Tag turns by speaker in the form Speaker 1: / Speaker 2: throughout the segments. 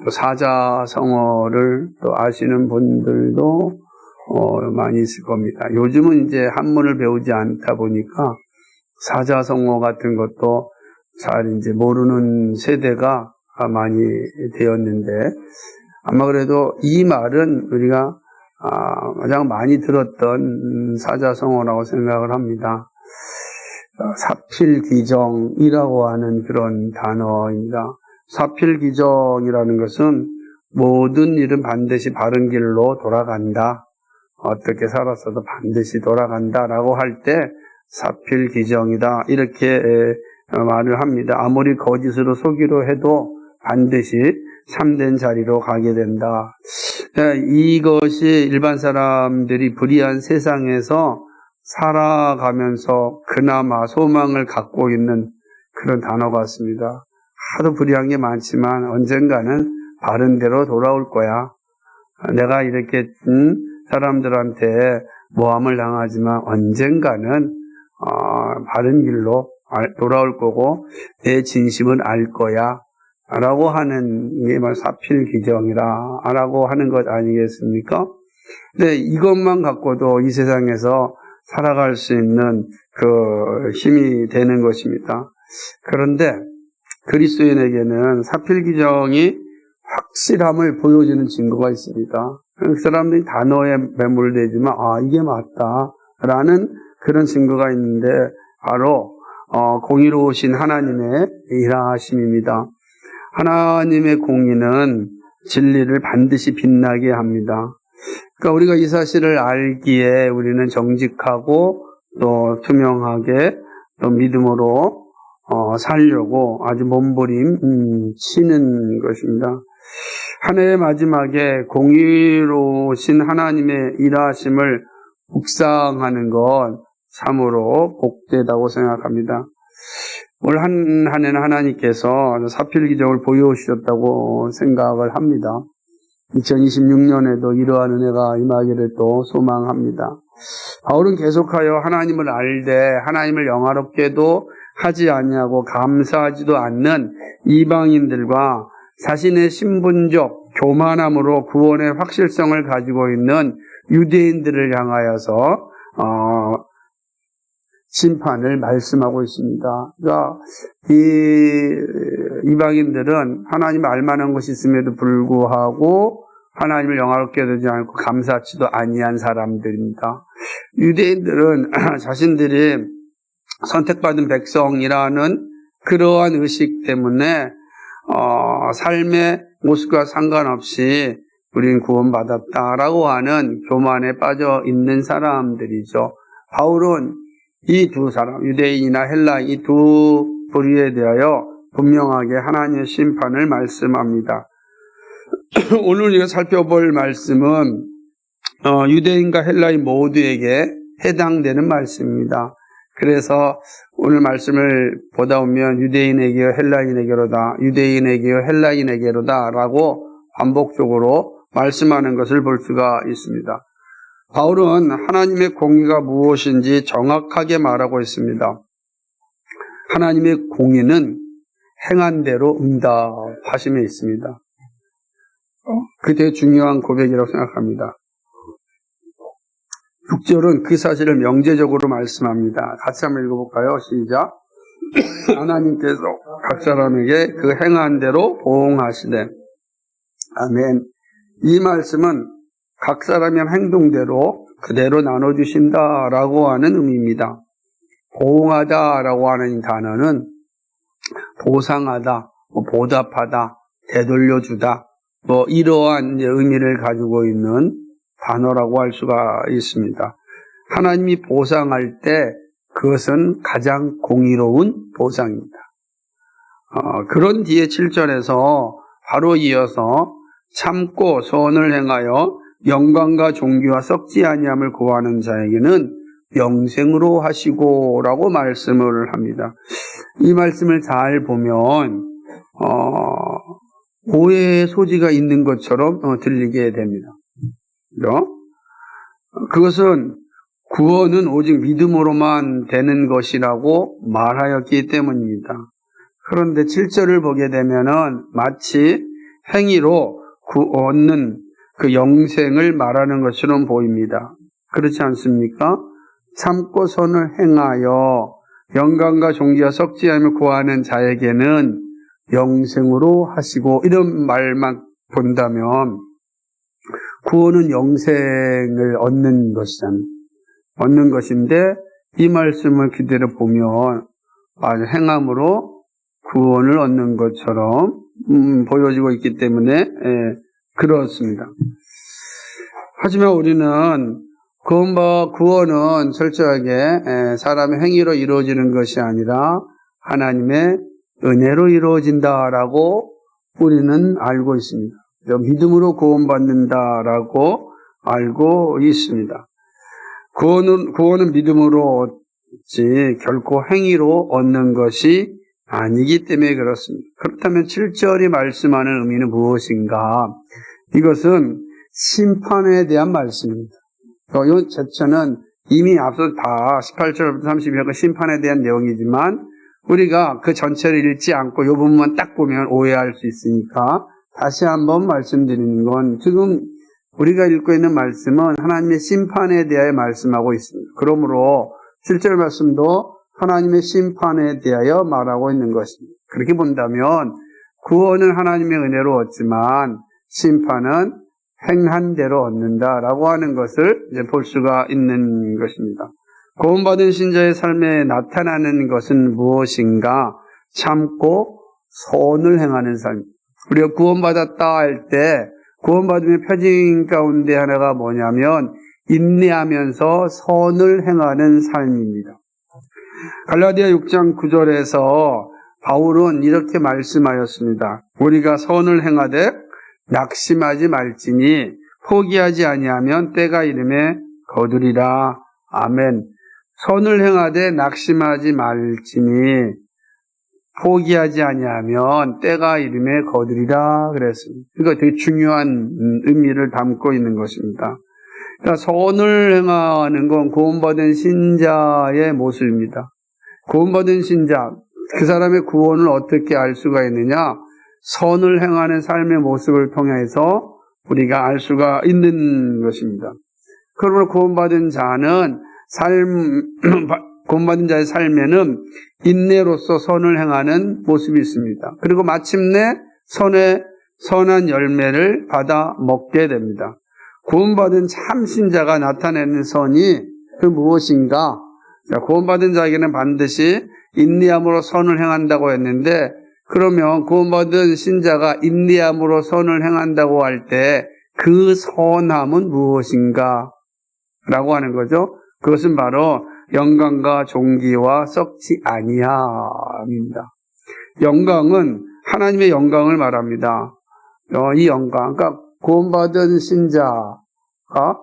Speaker 1: 또 사자성어를 또 아시는 분들도 많이 있을 겁니다. 요즘은 이제 한문을 배우지 않다 보니까 사자성어 같은 것도 잘 이제 모르는 세대가 많이 되었는데, 아마 그래도 이 말은 우리가 가장 많이 들었던 사자성어라고 생각을 합니다. 사필귀정이라고 하는 그런 단어입니다. 사필귀정이라는 것은 모든 일은 반드시 바른 길로 돌아간다. 어떻게 살았어도 반드시 돌아간다라고 할 때 사필귀정이다 이렇게 말을 합니다. 아무리 거짓으로 속이려 해도 반드시 참된 자리로 가게 된다. 이것이 일반 사람들이 불의한 세상에서 살아가면서 그나마 소망을 갖고 있는 그런 단어 같습니다. 하도 불의한 게 많지만 언젠가는 바른 대로 돌아올 거야. 내가 이렇게 사람들한테 모함을 당하지만 언젠가는 바른 길로 돌아올 거고 내 진심은 알 거야 라고 하는 게 사필귀정이라 라고 하는 것 아니겠습니까? 근데 이것만 갖고도 이 세상에서 살아갈 수 있는 그 힘이 되는 것입니다. 그런데 그리스도인에게는 사필귀정이 확실함을 보여주는 증거가 있습니다. 그 사람들이 단어에 매몰되지만 이게 맞다라는 그런 증거가 있는데 바로 공의로우신 하나님의 일하심입니다. 하나님의 공의는 진리를 반드시 빛나게 합니다. 그러니까 우리가 이 사실을 알기에 우리는 정직하고 또 투명하게 또 믿음으로 살려고 아주 몸부림 치는 것입니다. 한 해의 마지막에 공의로우신 하나님의 일하심을 묵상하는 건 참으로 복되다고 생각합니다. 올 한 해는 하나님께서 사필귀정을 보여주셨다고 생각을 합니다. 2026년에도 이러한 은혜가 임하기를 또 소망합니다. 바울은 계속하여 하나님을 알되 하나님을 영화롭게도 하지 아니하고 감사하지도 않는 이방인들과 자신의 신분적 교만함으로 구원의 확실성을 가지고 있는 유대인들을 향하여서 심판을 말씀하고 있습니다. 그러니까 이 이방인들은 하나님을 알만한 것이 있음에도 불구하고 하나님을 영화롭게 되지 않고 감사치도 아니한 사람들입니다. 유대인들은 자신들이 선택받은 백성이라는 그러한 의식 때문에 삶의 모습과 상관없이 우리는 구원받았다라고 하는 교만에 빠져 있는 사람들이죠. 바울은 이 두 사람, 유대인이나 헬라인 이 두 부류에 대하여 분명하게 하나님의 심판을 말씀합니다. 오늘 우리가 살펴볼 말씀은 유대인과 헬라인 모두에게 해당되는 말씀입니다. 그래서 오늘 말씀을 보다 보면 유대인에게요 헬라인에게로다, 유대인에게요 헬라인에게로다 라고 반복적으로 말씀하는 것을 볼 수가 있습니다. 바울은 하나님의 공의가 무엇인지 정확하게 말하고 있습니다. 하나님의 공의는 행한 대로 응답하심에 있습니다. 그게 되게 중요한 고백이라고 생각합니다. 6절은 그 사실을 명제적으로 말씀합니다. 같이 한번 읽어볼까요? 시작. 하나님께서 각 사람에게 그 행한 대로 보응하시되. 아멘. 이 말씀은 각 사람의 행동대로 그대로 나눠주신다라고 하는 의미입니다. 보응하다라고 하는 이 단어는 보상하다, 보답하다, 되돌려주다, 이러한 의미를 가지고 있는 단어라고 할 수가 있습니다. 하나님이 보상할 때 그것은 가장 공의로운 보상입니다. 그런 뒤에 7절에서 바로 이어서 참고 선을 행하여 영광과 존귀와 썩지 아니함을 구하는 자에게는 영생으로 하시고 라고 말씀을 합니다. 이 말씀을 잘 보면 오해의 소지가 있는 것처럼 들리게 됩니다. 그것은 구원은 오직 믿음으로만 되는 것이라고 말하였기 때문입니다. 그런데 7절을 보게 되면은 마치 행위로 얻는 그 영생을 말하는 것처럼 보입니다. 그렇지 않습니까? 참고 선을 행하여 영광과 존귀와 썩지 않으며 구하는 자에게는 영생으로 하시고, 이런 말만 본다면 구원은 영생을 얻는 것이잖아요. 얻는 것인데 이 말씀을 그대로 보면 행함으로 구원을 얻는 것처럼 보여지고 있기 때문에 그렇습니다. 하지만 우리는 구원은 철저하게 사람의 행위로 이루어지는 것이 아니라 하나님의 은혜로 이루어진다라고 우리는 알고 있습니다. 믿음으로 구원받는다라고 알고 있습니다. 구원은 믿음으로 얻지 결코 행위로 얻는 것이 아니기 때문에 그렇습니다. 그렇다면 7절이 말씀하는 의미는 무엇인가? 이것은 심판에 대한 말씀입니다. 이 제처는 이미 앞서 다 18절부터 32절까지 심판에 대한 내용이지만 우리가 그 전체를 읽지 않고 이 부분만 딱 보면 오해할 수 있으니까 다시 한번 말씀드리는 건, 지금 우리가 읽고 있는 말씀은 하나님의 심판에 대하여 말씀하고 있습니다. 그러므로 7절 말씀도 하나님의 심판에 대하여 말하고 있는 것입니다. 그렇게 본다면 구원은 하나님의 은혜로 얻지만 심판은 행한 대로 얻는다라고 하는 것을 이제 볼 수가 있는 것입니다. 구원받은 신자의 삶에 나타나는 것은 무엇인가? 참고 선을 행하는 삶. 우리가 구원받았다 할 때 구원받으면 표징 가운데 하나가 뭐냐면 인내하면서 선을 행하는 삶입니다. 갈라디아 6장 9절에서 바울은 이렇게 말씀하였습니다. 우리가 선을 행하되 낙심하지 말지니 포기하지 아니하면 때가 이름에 거두리라. 아멘. 선을 행하되 낙심하지 말지니 포기하지 아니하면 때가 이름에 거두리라 그랬습니다. 이거 되게 중요한 의미를 담고 있는 것입니다. 그러니까 선을 행하는 건 구원받은 신자의 모습입니다. 구원받은 신자, 그 사람의 구원을 어떻게 알 수가 있느냐? 선을 행하는 삶의 모습을 통해서 우리가 알 수가 있는 것입니다. 그러므로 구원받은 자의 삶에는 인내로서 선을 행하는 모습이 있습니다. 그리고 마침내 선한 열매를 받아 먹게 됩니다. 구원받은 참 신자가 나타내는 선이 그 무엇인가? 구원받은 자에게는 반드시 인내함으로 선을 행한다고 했는데, 그러면 구원받은 신자가 인내함으로 선을 행한다고 할 때 그 선함은 무엇인가? 라고 하는 거죠. 그것은 바로 영광과 존귀와 썩지 아니함입니다. 영광은 하나님의 영광을 말합니다. 이 영광, 그러니까 구원받은 신자가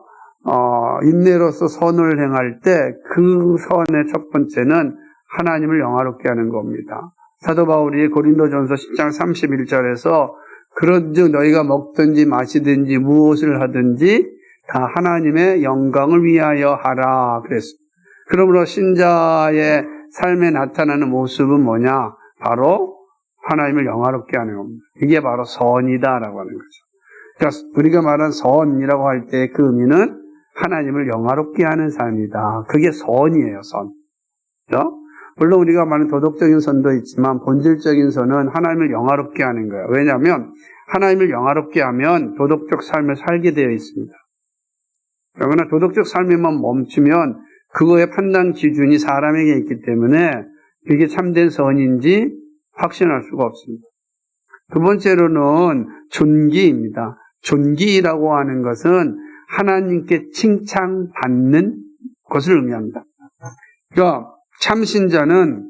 Speaker 1: 인내로서 선을 행할 때 그 선의 첫 번째는 하나님을 영화롭게 하는 겁니다. 사도 바울이 고린도전서 10장 31절에서 그런즉 너희가 먹든지 마시든지 무엇을 하든지 다 하나님의 영광을 위하여 하라 그랬습니다. 그러므로 신자의 삶에 나타나는 모습은 뭐냐? 바로 하나님을 영화롭게 하는 겁니다. 이게 바로 선이다라고 하는 거죠. 그러니까 우리가 말한 선이라고 할 때 그 의미는 하나님을 영화롭게 하는 삶이다. 그게 선이에요, 선. 그렇죠? 물론 우리가 말하는 도덕적인 선도 있지만 본질적인 선은 하나님을 영화롭게 하는 거예요. 왜냐하면 하나님을 영화롭게 하면 도덕적 삶을 살게 되어 있습니다. 그러나 도덕적 삶에만 멈추면 그거의 판단 기준이 사람에게 있기 때문에 이게 참된 선인지 확신할 수가 없습니다. 두 번째로는 존귀입니다. 존귀라고 하는 것은 하나님께 칭찬받는 것을 의미합니다. 그러니까 참신자는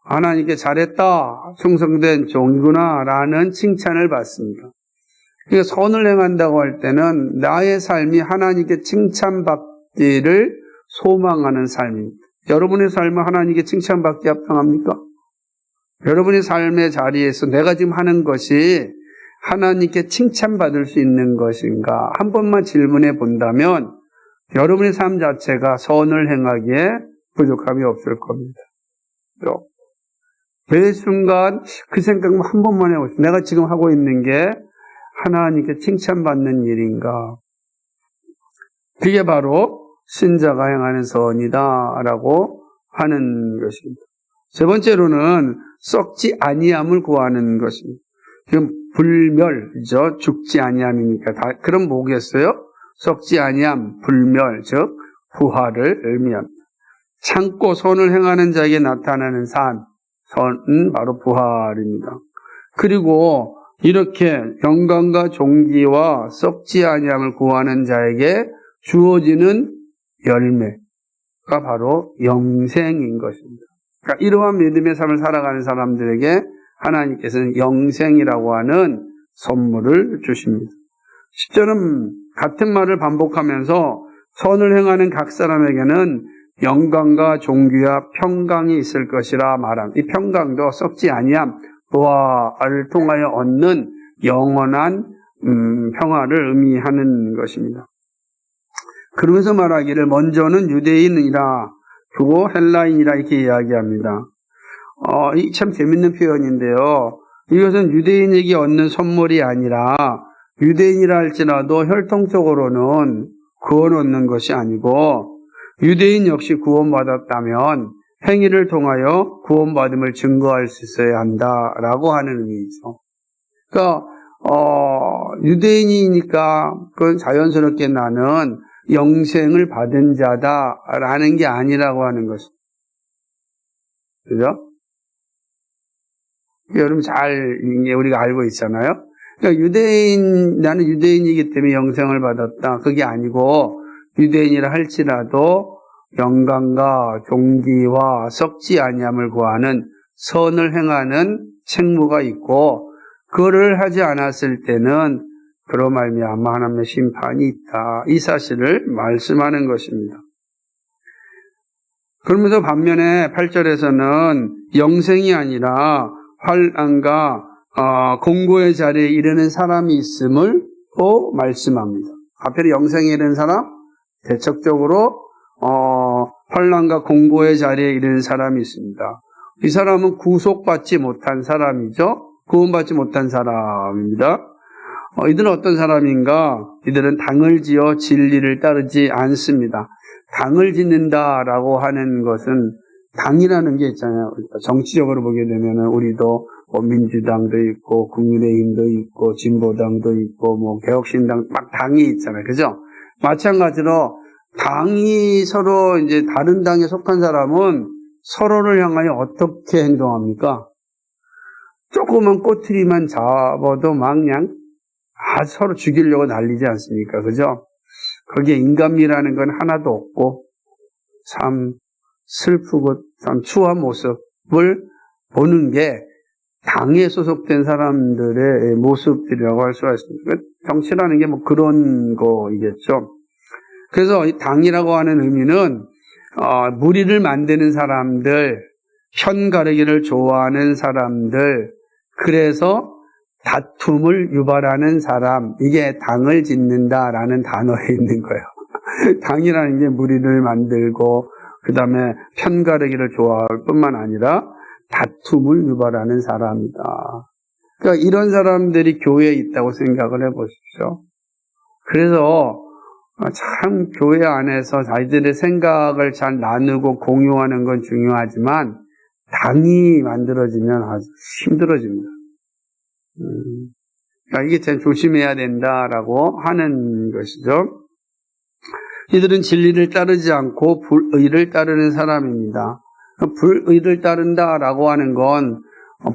Speaker 1: 하나님께 잘했다, 충성된 종이구나 라는 칭찬을 받습니다. 그러니까 선을 행한다고 할 때는 나의 삶이 하나님께 칭찬받기를 소망하는 삶입니다. 여러분의 삶은 하나님께 칭찬받기 합당합니까? 여러분의 삶의 자리에서 내가 지금 하는 것이 하나님께 칭찬받을 수 있는 것인가? 한 번만 질문해 본다면 여러분의 삶 자체가 선을 행하기에 부족함이 없을 겁니다. 매 순간 그 생각만 한 번만 해보세요. 내가 지금 하고 있는 게 하나님께 칭찬받는 일인가? 그게 바로 신자가 행하는 선이다라고 하는 것입니다. 세 번째로는 썩지 아니함을 구하는 것입니다. 지금 불멸이죠. 죽지 아니함이니까 다 그럼 뭐겠어요? 썩지 아니함, 불멸, 즉 부활을 의미합니다. 참고 선을 행하는 자에게 나타나는 선은 바로 부활입니다. 그리고 이렇게 영광과 존귀와 썩지 아니함을 구하는 자에게 주어지는 열매가 바로 영생인 것입니다. 그러니까 이러한 믿음의 삶을 살아가는 사람들에게 하나님께서는 영생이라고 하는 선물을 주십니다. 10절은 같은 말을 반복하면서 선을 행하는 각 사람에게는 영광과 존귀와 평강이 있을 것이라 말합니다. 이 평강도 썩지 아니함, 부활을 통하여 얻는 영원한 평화를 의미하는 것입니다. 그러면서 말하기를 먼저는 유대인이라 두고 헬라인이라 이렇게 이야기합니다. 이 참 재밌는 표현인데요. 이것은 유대인에게 얻는 선물이 아니라 유대인이라 할지라도 혈통적으로는 구원 얻는 것이 아니고 유대인 역시 구원받았다면 행위를 통하여 구원받음을 증거할 수 있어야 한다라고 하는 의미이죠. 그러니까 유대인이니까 그건 자연스럽게 나는 영생을 받은 자다라는 게 아니라고 하는 것입니다. 그죠? 여러분 잘 우리가 알고 있잖아요. 그러니까 나는 유대인이기 때문에 영생을 받았다. 그게 아니고 유대인이라 할지라도 영광과 존귀와 썩지 아니함을 구하는 선을 행하는 책무가 있고 그거를 하지 않았을 때는 그로 말미암아 하나님의 심판이 있다. 이 사실을 말씀하는 것입니다. 그러면서 반면에 8절에서는 영생이 아니라 환난과 공고의 자리에 이르는 사람이 있음을 또 말씀합니다. 앞에 영생에 이르는 사람, 대척적으로 환난과 공고의 자리에 이르는 사람이 있습니다. 이 사람은 구속받지 못한 사람이죠. 구원받지 못한 사람입니다. 이들은 어떤 사람인가? 이들은 당을 지어 진리를 따르지 않습니다. 당을 짓는다라고 하는 것은 당이라는 게 있잖아요. 정치적으로 보게 되면 우리도 민주당도 있고 국민의힘도 있고 진보당도 있고 개혁신당 막 당이 있잖아요. 그죠? 마찬가지로 당이 서로 이제 다른 당에 속한 사람은 서로를 향하여 어떻게 행동합니까? 조그만 꼬투리만 잡아도 막 그냥 서로 죽이려고 난리지 않습니까? 그죠? 거기에 인간미라는 건 하나도 없고 참 슬프고 참 추한 모습을 보는 게 당에 소속된 사람들의 모습들이라고 할 수가 있습니다. 정치라는 게 그런 거이겠죠. 그래서 이 당이라고 하는 의미는 무리를 만드는 사람들, 편 가르기를 좋아하는 사람들, 그래서 다툼을 유발하는 사람, 이게 당을 짓는다라는 단어에 있는 거예요. 당이라는 게 무리를 만들고 그 다음에 편가르기를 좋아할 뿐만 아니라 다툼을 유발하는 사람이다. 그러니까 이런 사람들이 교회에 있다고 생각을 해보십시오. 그래서 참 교회 안에서 자기들의 생각을 잘 나누고 공유하는 건 중요하지만 당이 만들어지면 아주 힘들어집니다. 그러니까 이게 참 조심해야 된다라고 하는 것이죠. 이들은 진리를 따르지 않고 불의를 따르는 사람입니다. 불의를 따른다라고 하는 건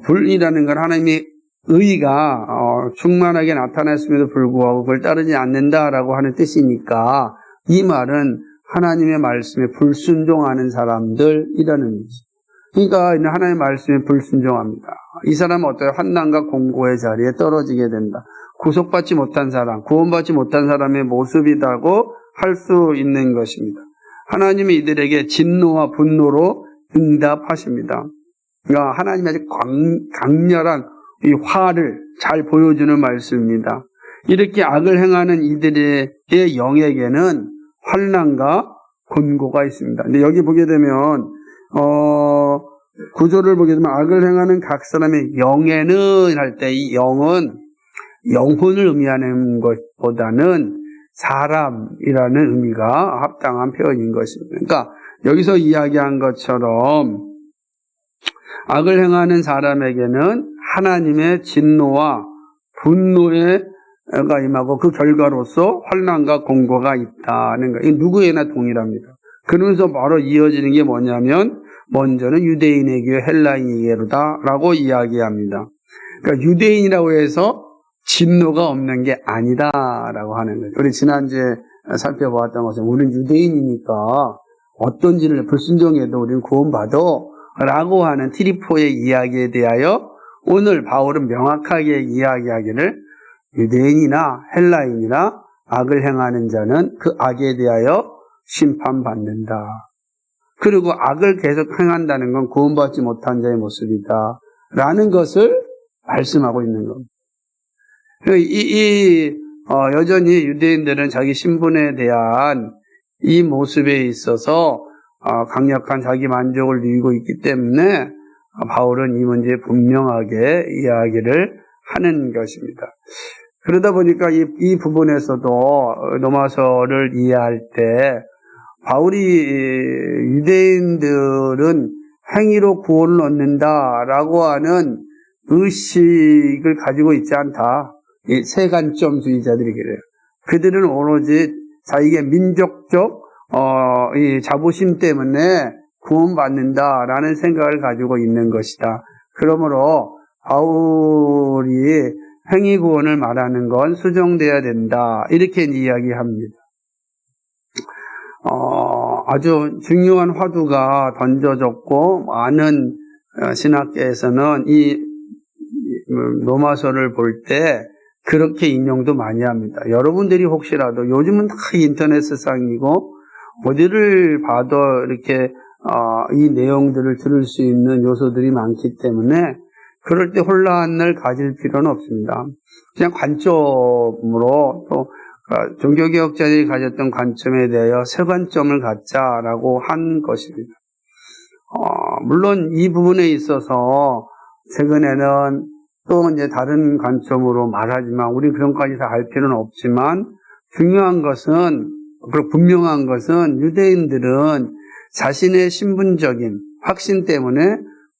Speaker 1: 불의라는 건 하나님의 의가 충만하게 나타났음에도 불구하고 그걸 따르지 않는다라고 하는 뜻이니까 이 말은 하나님의 말씀에 불순종하는 사람들이라는 의미죠. 그러니까 하나님의 말씀에 불순종합니다. 이 사람은 어때요? 환난과 공고의 자리에 떨어지게 된다. 구속받지 못한 사람, 구원받지 못한 사람의 모습이라고 할 수 있는 것입니다. 하나님이 이들에게 진노와 분노로 응답하십니다. 그러니까 하나님이 아주 강렬한 이 화를 잘 보여주는 말씀입니다. 이렇게 악을 행하는 이들의 영에게는 환난과 곤고가 있습니다. 근데 여기 보게 되면 구조를 보게 되면 악을 행하는 각 사람의 영에는 할 때 이 영은 영혼을 의미하는 것보다는 사람이라는 의미가 합당한 표현인 것입니다. 그러니까 여기서 이야기한 것처럼 악을 행하는 사람에게는 하나님의 진노와 분노가 임하고 그 결과로서 환난과 공고가 있다는 것. 이 누구에나 동일합니다. 그러면서 바로 이어지는 게 뭐냐면 먼저는 유대인에게 헬라인에게로다라고 이야기합니다. 그러니까 유대인이라고 해서 진노가 없는 게 아니다라고 하는 거죠. 우리 지난주에 살펴보았던 것은 우리는 유대인이니까 어떤 진을 불순종해도 우리는 구원받아 라고 하는 트리포의 이야기에 대하여 오늘 바울은 명확하게 이야기하기를 유대인이나 헬라인이나 악을 행하는 자는 그 악에 대하여 심판받는다. 그리고 악을 계속 행한다는 건 구원받지 못한 자의 모습이다 라는 것을 말씀하고 있는 겁니다. 여전히 유대인들은 자기 신분에 대한 이 모습에 있어서 강력한 자기 만족을 누리고 있기 때문에 바울은 이 문제에 분명하게 이야기를 하는 것입니다. 그러다 보니까 이 부분에서도 로마서를 이해할 때 바울이 유대인들은 행위로 구원을 얻는다라고 하는 의식을 가지고 있지 않다. 이 세간점주의자들이 그래요. 그들은 오로지 자기의 민족적 이 자부심 때문에 구원받는다라는 생각을 가지고 있는 것이다. 그러므로 바울이 행위 구원을 말하는 건 수정돼야 된다. 이렇게 이야기합니다. 아주 중요한 화두가 던져졌고 많은 신학계에서는 이 로마서를 볼 때 그렇게 인용도 많이 합니다. 여러분들이 혹시라도 요즘은 다 인터넷 세상이고 어디를 봐도 이렇게 이 내용들을 들을 수 있는 요소들이 많기 때문에 그럴 때 혼란을 가질 필요는 없습니다. 그냥 관점으로 또 종교개혁자들이 가졌던 관점에 대하여 새 관점을 갖자라고 한 것입니다. 물론 이 부분에 있어서 최근에는 또 이제 다른 관점으로 말하지만 우리 그런까지 다 알 필요는 없지만 중요한 것은 그리고 분명한 것은 유대인들은 자신의 신분적인 확신 때문에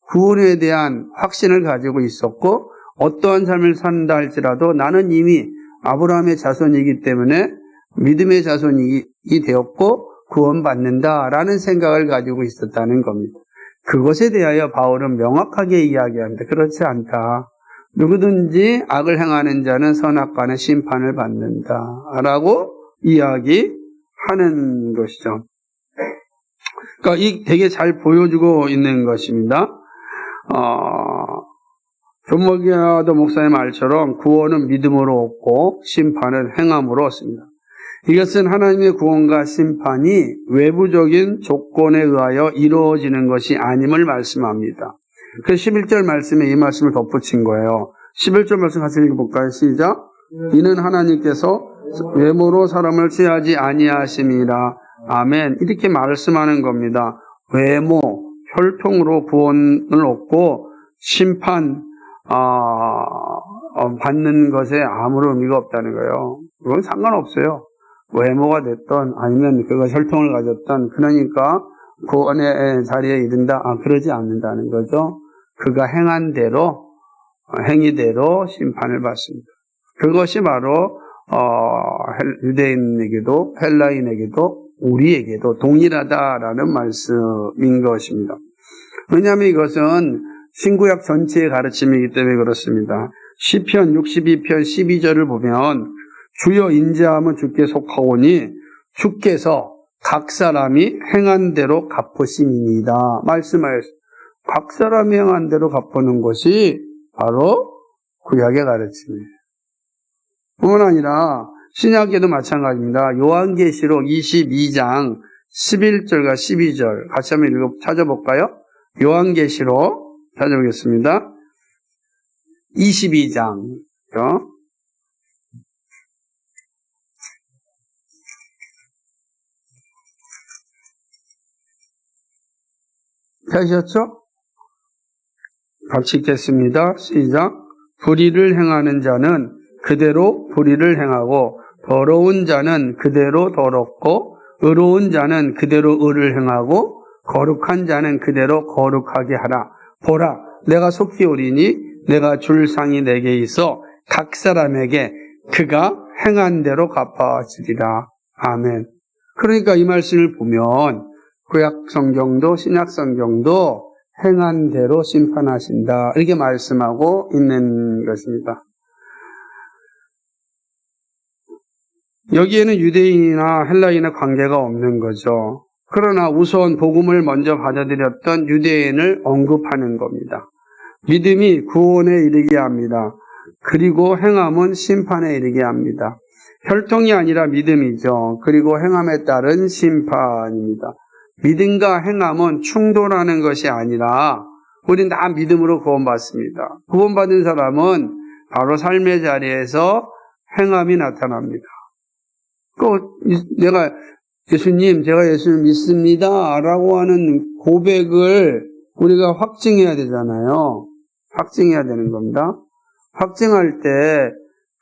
Speaker 1: 구원에 대한 확신을 가지고 있었고 어떠한 삶을 산다 할지라도 나는 이미 아브라함의 자손이기 때문에 믿음의 자손이 되었고 구원받는다라는 생각을 가지고 있었다는 겁니다. 그것에 대하여 바울은 명확하게 이야기합니다. 그렇지 않다. 누구든지 악을 행하는 자는 선악과는 심판을 받는다라고 이야기하는 것이죠. 그러니까 이 되게 잘 보여주고 있는 것입니다. 존 머기아더 목사의 말처럼 구원은 믿음으로 얻고 심판은 행함으로 얻습니다. 이것은 하나님의 구원과 심판이 외부적인 조건에 의하여 이루어지는 것이 아님을 말씀합니다. 그 11절 말씀에 이 말씀을 덧붙인 거예요. 11절 말씀 같이 읽어볼까요? 시작. 이는 하나님께서 외모로 사람을 취하지 아니하심이라. 아멘. 이렇게 말씀하는 겁니다. 외모, 혈통으로 구원을 얻고 심판 받는 것에 아무런 의미가 없다는 거예요. 그건 상관없어요. 외모가 됐던 아니면 그가 혈통을 가졌던 그러니까 구원의 자리에 이른다. 그러지 않는다는 거죠. 그가 행한 대로 행위대로 심판을 받습니다. 그것이 바로 유대인에게도 헬라인에게도 우리에게도 동일하다라는 말씀인 것입니다. 왜냐하면 이것은 신구약 전체의 가르침이기 때문에 그렇습니다. 시편 62편 12절을 보면 주여 인자함은 주께 속하오니 주께서 각 사람이 행한 대로 갚으심이니이다 말씀하였습니다. 각 사람이 행한 대로 갚는 것이 바로 구약의 가르침이에요. 뿐만 아니라 신약에도 마찬가지입니다. 요한계시록 22장 11절과 12절 같이 한번 찾아볼까요? 요한계시록 찾아보겠습니다. 22장 펴셨죠? 같이 읽겠습니다. 시작. 불의를 행하는 자는 그대로 불의를 행하고 더러운 자는 그대로 더럽고 의로운 자는 그대로 의를 행하고 거룩한 자는 그대로 거룩하게 하라. 보라, 내가 속히 오리니 내가 줄 상이 내게 있어 각 사람에게 그가 행한 대로 갚아주리라. 아멘. 그러니까 이 말씀을 보면 구약 성경도 신약 성경도 행한 대로 심판하신다, 이렇게 말씀하고 있는 것입니다. 여기에는 유대인이나 헬라인의 관계가 없는 거죠. 그러나 우선 복음을 먼저 받아들였던 유대인을 언급하는 겁니다. 믿음이 구원에 이르게 합니다. 그리고 행함은 심판에 이르게 합니다. 혈통이 아니라 믿음이죠. 그리고 행함에 따른 심판입니다. 믿음과 행함은 충돌하는 것이 아니라 우린 다 믿음으로 구원받습니다. 구원받은 사람은 바로 삶의 자리에서 행함이 나타납니다. 내가 예수님, 제가 예수를 믿습니다 라고 하는 고백을 우리가 확증해야 되잖아요. 확증해야 되는 겁니다. 확증할 때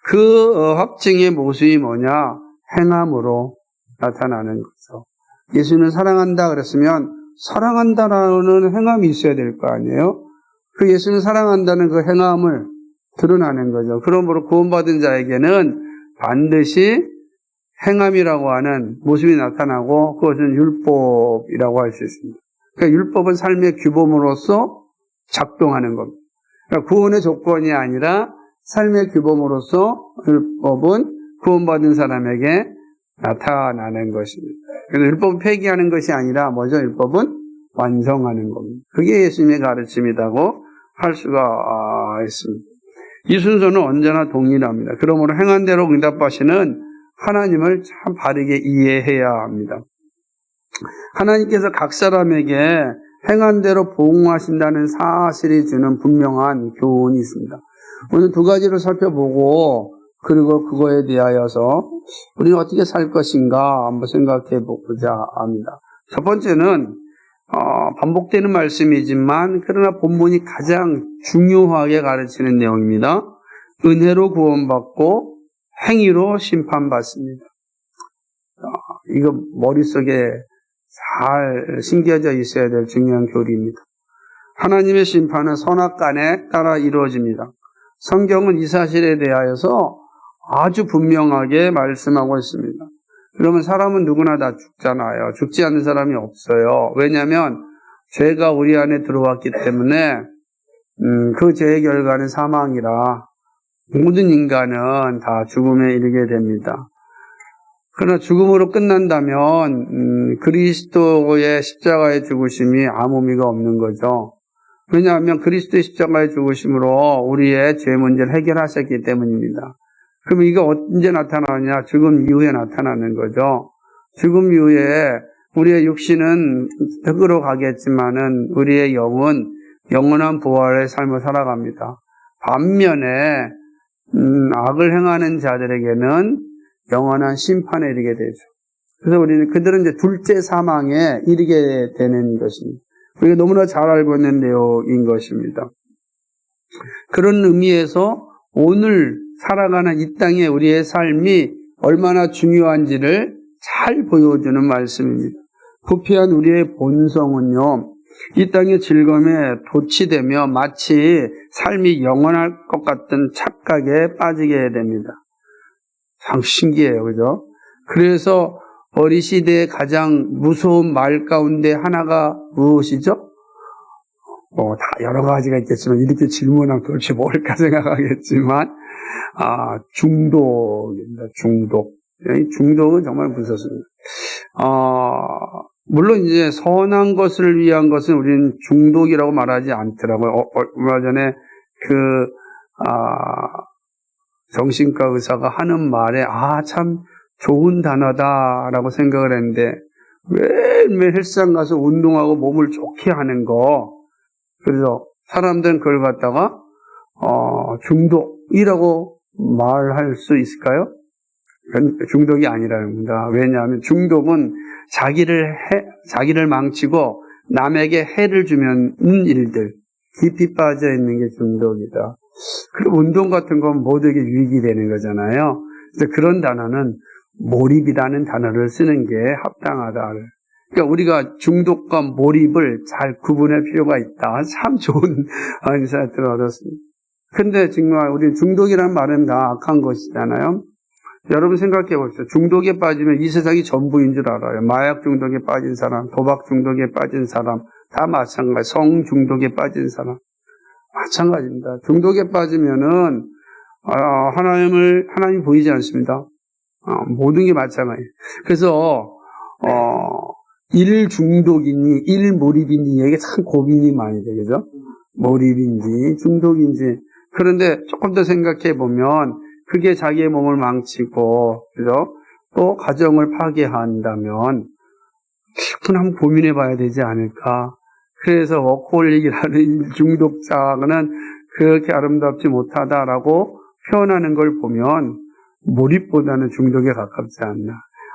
Speaker 1: 그 확증의 모습이 뭐냐? 행함으로 나타나는 거죠. 예수는 사랑한다 그랬으면 사랑한다라는 행함이 있어야 될 거 아니에요? 그 예수는 사랑한다는 그 행함을 드러나는 거죠. 그러므로 구원받은 자에게는 반드시 행함이라고 하는 모습이 나타나고 그것은 율법이라고 할 수 있습니다. 그러니까 율법은 삶의 규범으로서 작동하는 겁니다. 그러니까 구원의 조건이 아니라 삶의 규범으로서 율법은 구원받은 사람에게 나타나는 것입니다. 그래서 율법은 폐기하는 것이 아니라 뭐죠? 율법은 완성하는 겁니다. 그게 예수님의 가르침이라고 할 수가 있습니다. 이 순서는 언제나 동일합니다. 그러므로 행한 대로 응답하시는 하나님을 참 바르게 이해해야 합니다. 하나님께서 각 사람에게 행한 대로 보응하신다는 사실이 주는 분명한 교훈이 있습니다. 오늘 두 가지를 살펴보고 그리고 그거에 대하여서 우리는 어떻게 살 것인가 한번 생각해 보고자 합니다. 첫 번째는 반복되는 말씀이지만 그러나 본문이 가장 중요하게 가르치는 내용입니다. 은혜로 구원받고 행위로 심판받습니다. 이거 머릿속에 잘 심겨져 있어야 될 중요한 교리입니다. 하나님의 심판은 선악간에 따라 이루어집니다. 성경은 이 사실에 대하여서 아주 분명하게 말씀하고 있습니다. 그러면 사람은 누구나 다 죽잖아요. 죽지 않는 사람이 없어요. 왜냐하면 죄가 우리 안에 들어왔기 때문에 그 죄의 결과는 사망이라 모든 인간은 다 죽음에 이르게 됩니다. 그러나 죽음으로 끝난다면 그리스도의 십자가의 죽으심이 아무 의미가 없는 거죠. 왜냐하면 그리스도의 십자가의 죽으심으로 우리의 죄 문제를 해결하셨기 때문입니다. 그럼 이거 언제 나타나느냐? 죽음 이후에 나타나는 거죠. 죽음 이후에 우리의 육신은 흙으로 가겠지만은 우리의 영은 영원한 부활의 삶을 살아갑니다. 반면에 악을 행하는 자들에게는 영원한 심판에 이르게 되죠. 그래서 우리는 그들은 이제 둘째 사망에 이르게 되는 것입니다. 우리가 너무나 잘 알고 있는 내용인 것입니다. 그런 의미에서 오늘 살아가는 이 땅에 우리의 삶이 얼마나 중요한지를 잘 보여주는 말씀입니다. 부패한 우리의 본성은요, 이 땅의 즐거움에 도취되며 마치 삶이 영원할 것 같은 착각에 빠지게 됩니다. 참 신기해요, 그죠? 그래서 어리 시대의 가장 무서운 말 가운데 하나가 무엇이죠? 다 여러 가지가 있겠지만 이렇게 질문하면 도대체 뭘까 생각하겠지만 중독입니다. 중독. 중독은 정말 무섭습니다. 물론 이제 선한 것을 위한 것은 우리는 중독이라고 말하지 않더라고요. 얼마 전에 정신과 의사가 하는 말에 참 좋은 단어다라고 생각을 했는데 매일매일 헬스장 가서 운동하고 몸을 좋게 하는 거, 그래서 사람들은 그걸 갖다가 중독이라고 말할 수 있을까요? 중독이 아니라는 겁니다. 왜냐하면 중독은 자기를 망치고 남에게 해를 주는 일들, 깊이 빠져 있는 게 중독이다. 그럼 운동 같은 건 모두에게 유익이 되는 거잖아요. 그래서 그런 단어는 몰입이라는 단어를 쓰는 게 합당하다. 그러니까 우리가 중독과 몰입을 잘 구분할 필요가 있다. 참 좋은 인사이트를 얻었습니다. 근데 정말 우리 중독이라는 말은 다 악한 것이잖아요. 여러분 생각해 보십시오. 중독에 빠지면 이 세상이 전부인 줄 알아요. 마약 중독에 빠진 사람, 도박 중독에 빠진 사람, 다 마찬가지. 성 중독에 빠진 사람. 마찬가지입니다. 중독에 빠지면은, 하나님 보이지 않습니다. 모든 게 마찬가지예요. 그래서, 일 중독이니, 일 몰입인지, 이게 참 고민이 많이 되겠죠? 몰입인지, 중독인지. 그런데 조금 더 생각해 보면, 그게 자기의 몸을 망치고, 그죠? 또 가정을 파괴한다면, 그건 한번 고민해 봐야 되지 않을까. 그래서 워커홀릭이라는 중독자는 그렇게 아름답지 못하다라고 표현하는 걸 보면, 몰입보다는 중독에 가깝지 않나.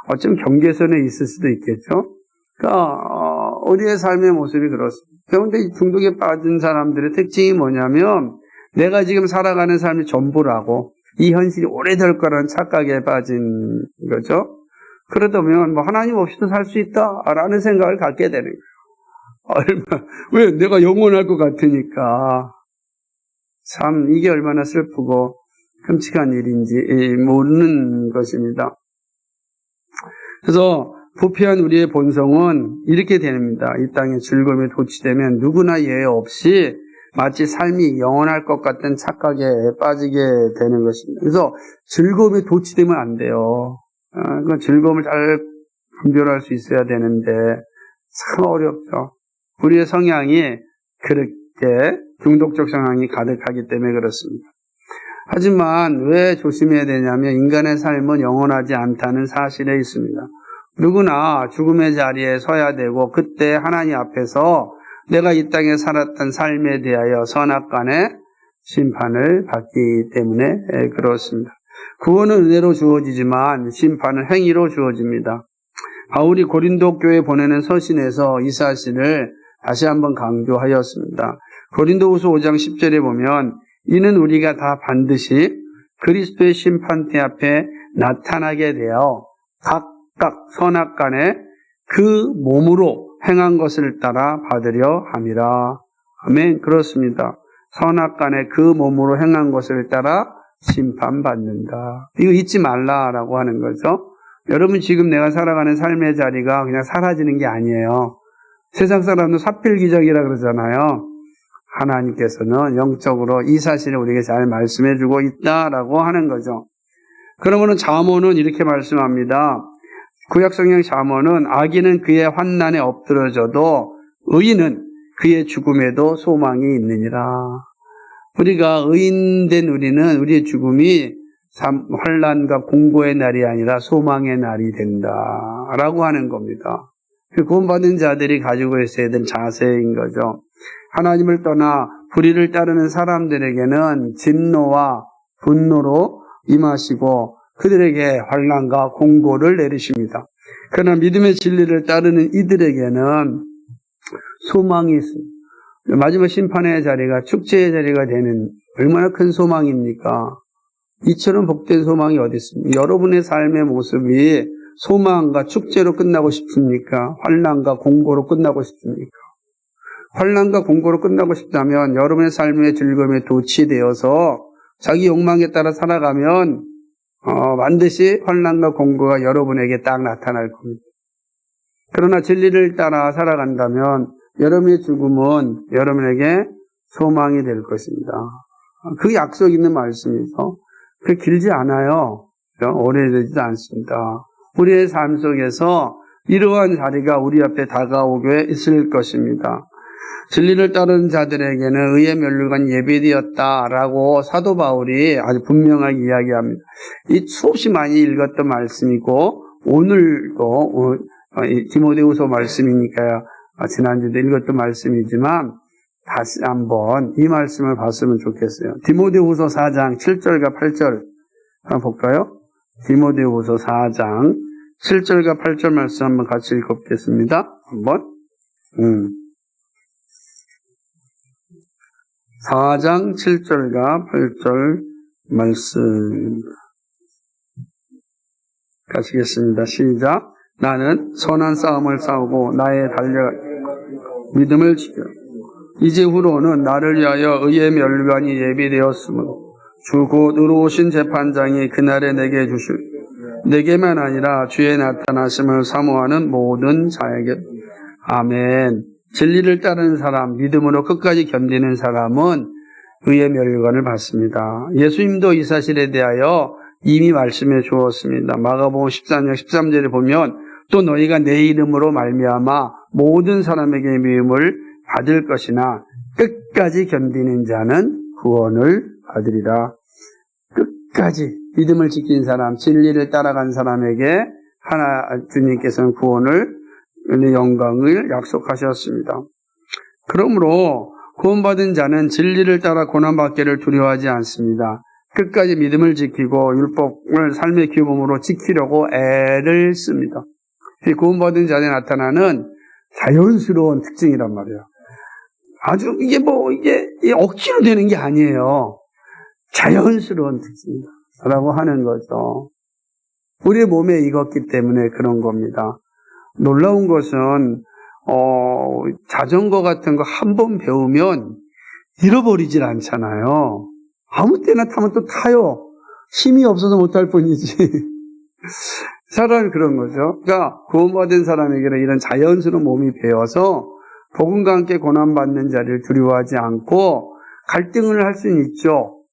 Speaker 1: 어쩜 경계선에 있을 수도 있겠죠? 그러니까, 우리의 삶의 모습이 그렇습니다. 그런데 이 중독에 빠진 사람들의 특징이 뭐냐면, 내가 지금 살아가는 삶이 전부라고, 이 현실이 오래될 거라는 착각에 빠진 거죠. 그러다 보면 뭐 하나님 없이도 살 수 있다라는 생각을 갖게 되는 거예요. 왜? 내가 영원할 것 같으니까. 참 이게 얼마나 슬프고 끔찍한 일인지 모르는 것입니다. 그래서 부패한 우리의 본성은 이렇게 됩니다. 이 땅의 즐거움에 도취되면 누구나 예외 없이 마치 삶이 영원할 것 같은 착각에 빠지게 되는 것입니다. 그래서 즐거움에 도취되면 안 돼요. 그 즐거움을 잘 분별할 수 있어야 되는데 참 어렵죠. 우리의 성향이 그렇게 중독적 성향이 가득하기 때문에 그렇습니다. 하지만 왜 조심해야 되냐면 인간의 삶은 영원하지 않다는 사실에 있습니다. 누구나 죽음의 자리에 서야 되고 그때 하나님 앞에서 내가 이 땅에 살았던 삶에 대하여 선악간의 심판을 받기 때문에 그렇습니다. 구원은 은혜로 주어지지만 심판은 행위로 주어집니다. 바울이 고린도 교회에 보내는 서신에서 이 사실을 다시 한번 강조하였습니다. 고린도후서 5장 10절에 보면 이는 우리가 다 반드시 그리스도의 심판대 앞에 나타나게 되어 각각 선악간에 그 몸으로 행한 것을 따라 받으려 함이라. 아멘. 그렇습니다. 선악간에 그 몸으로 행한 것을 따라 심판받는다. 이거 잊지 말라라고 하는 거죠. 여러분 지금 내가 살아가는 삶의 자리가 그냥 사라지는 게 아니에요. 세상 사람은 사필기적이라 그러잖아요. 하나님께서는 영적으로 이 사실을 우리에게 잘 말씀해 주고 있다라고 하는 거죠. 그러면은 잠언은 이렇게 말씀합니다. 구약성경 잠언은 악인은 그의 환난에 엎드러져도 의인은 그의 죽음에도 소망이 있느니라. 우리가 의인된 우리는 우리의 죽음이 환난과 공고의 날이 아니라 소망의 날이 된다라고 하는 겁니다. 구원받은 자들이 가지고 있어야 될 자세인 거죠. 하나님을 떠나 불의를 따르는 사람들에게는 진노와 분노로 임하시고 그들에게 환난과 공고를 내리십니다. 그러나 믿음의 진리를 따르는 이들에게는 소망이 있습니다. 마지막 심판의 자리가 축제의 자리가 되는 얼마나 큰 소망입니까? 이처럼 복된 소망이 어디 있습니까? 여러분의 삶의 모습이 소망과 축제로 끝나고 싶습니까? 환난과 공고로 끝나고 싶습니까? 환난과 공고로 끝나고 싶다면 여러분의 삶의 즐거움에 도취되어서 자기 욕망에 따라 살아가면 반드시 환난과 공고가 여러분에게 딱 나타날 겁니다. 그러나 진리를 따라 살아간다면 여러분의 죽음은 여러분에게 소망이 될 것입니다. 그 약속 있는 말씀이죠. 그 길지 않아요. 오래되지도 않습니다. 우리의 삶 속에서 이러한 자리가 우리 앞에 다가오게 있을 것입니다. 진리를 따르는 자들에게는 의의 면류관 예비되었다라고 사도 바울이 아주 분명하게 이야기합니다. 이 수없이 많이 읽었던 말씀이고 오늘도 디모데후서 말씀이니까요. 지난주도 읽었던 말씀이지만 다시 한번 이 말씀을 봤으면 좋겠어요. 디모데후서 4장 7절과 8절 한번 볼까요? 디모데후서 4장 7절과 8절 말씀 한번 같이 읽어보겠습니다. 한번. 4장 7절과 8절 말씀입니다. 가시겠습니다. 시작. 나는 선한 싸움을 싸우고 나의 믿음을 지켜. 이제 후로는 나를 위하여 의의 멸관이 예비되었으므로 주 곧 의로우신 재판장이 그날에 내게 주실 내게만 아니라 주의 나타나심을 사모하는 모든 자에게. 아멘. 진리를 따르는 사람, 믿음으로 끝까지 견디는 사람은 의의 멸관을 받습니다. 예수님도 이 사실에 대하여 이미 말씀해 주었습니다. 마가복음 14장 13절에 보면 또 너희가 내 이름으로 말미암아 모든 사람에게 미움을 받을 것이나 끝까지 견디는 자는 구원을 받으리라. 끝까지 믿음을 지킨 사람, 진리를 따라간 사람에게 주님께서는 구원을, 영광을 약속하셨습니다. 그러므로 구원받은 자는 진리를 따라 고난받기를 두려워하지 않습니다. 끝까지 믿음을 지키고 율법을 삶의 규범으로 지키려고 애를 씁니다. 이 구원받은 자에 나타나는 자연스러운 특징이란 말이에요. 아주 이게 억지로 되는 게 아니에요. 자연스러운 특징이라고 하는 거죠. 우리 몸에 익었기 때문에 그런 겁니다. 놀라운 것은 자전거 같은 거 한 번 배우면 잃어버리질 않잖아요. 아무 때나 타면 또 타요. 힘이 없어서 못할 뿐이지. 사람이 그런 거죠. 그러니까 구원받은 사람에게는 이런 자연스러운 몸이 배어서 복음과 함께 고난받는 자를 두려워하지 않고 갈등을 할 수는 있죠.